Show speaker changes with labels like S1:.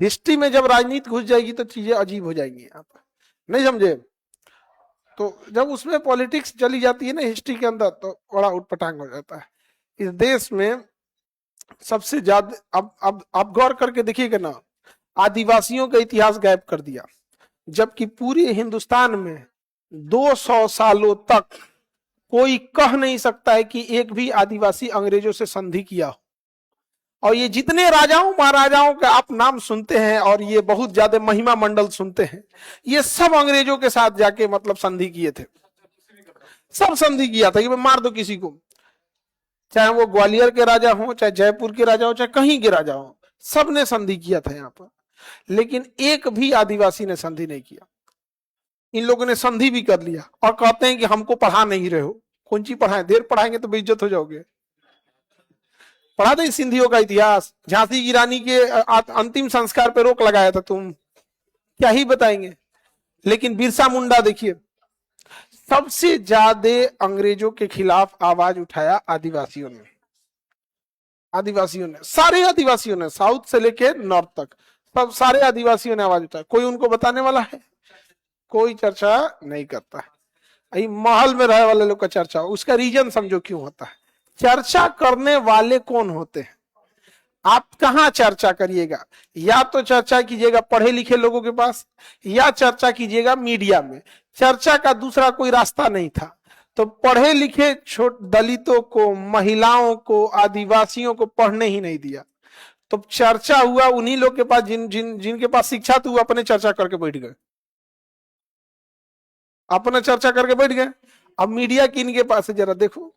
S1: History में जब राजनीति घुस जाएगी तो चीजें अजीब हो जाएंगी, यहाँ पर नहीं समझे। तो जब उसमें पॉलिटिक्स चली जाती है ना हिस्ट्री के अंदर तो बड़ा उटपटांग हो जाता है। इस देश में सबसे ज्यादा, अब आप गौर करके देखिएगा ना, आदिवासियों का इतिहास गायब कर दिया, जबकि पूरे हिंदुस्तान में 200 सालों तक कोई कह नहीं सकता है कि एक भी आदिवासी अंग्रेजों से संधि किया हो। और ये जितने राजाओं महाराजाओं का आप नाम सुनते हैं और ये बहुत ज्यादा महिमा मंडल सुनते हैं, ये सब अंग्रेजों के साथ जाके मतलब संधि किए थे, सब संधि किया था कि मार दो किसी को, चाहे वो ग्वालियर के राजा हो, चाहे जयपुर के राजा हो, चाहे कहीं के राजा हो, सब ने संधि किया था यहाँ पर। लेकिन एक भी आदिवासी ने संधि नहीं किया। इन लोगों ने संधि भी कर लिया और कहते हैं कि हमको पढ़ा नहीं रहे हो। कौन सी पढ़ाएं, देर पढ़ाएंगे तो बेइज्जत हो जाओगे। पढ़ा दे सिंधियों का इतिहास, झांसी की रानी के अंतिम संस्कार पे रोक लगाया था, तुम क्या ही बताएंगे। लेकिन बिरसा मुंडा देखिए, सबसे ज्यादा अंग्रेजों के खिलाफ आवाज उठाया आदिवासियों ने, सारे आदिवासियों ने, साउथ से लेके नॉर्थ तक सब सारे आदिवासियों ने आवाज उठाया। कोई उनको बताने वाला है? कोई चर्चा नहीं करता है। महल में रहने वाले लोग का चर्चा, उसका रीजन समझो क्यों होता है। चर्चा करने वाले कौन होते हैं? आप कहां चर्चा करिएगा, या तो चर्चा कीजिएगा पढ़े लिखे लोगों के पास, या चर्चा कीजिएगा मीडिया में। चर्चा का दूसरा कोई रास्ता नहीं था। तो पढ़े लिखे दलितों को, महिलाओं को, आदिवासियों को पढ़ने ही नहीं दिया। तो चर्चा हुआ उन्हीं लोग के पास जिनके पास शिक्षा थी, वो अपने चर्चा करके बैठ गए, अपना चर्चा करके बैठ गए। अब मीडिया किन के पास है जरा देखो।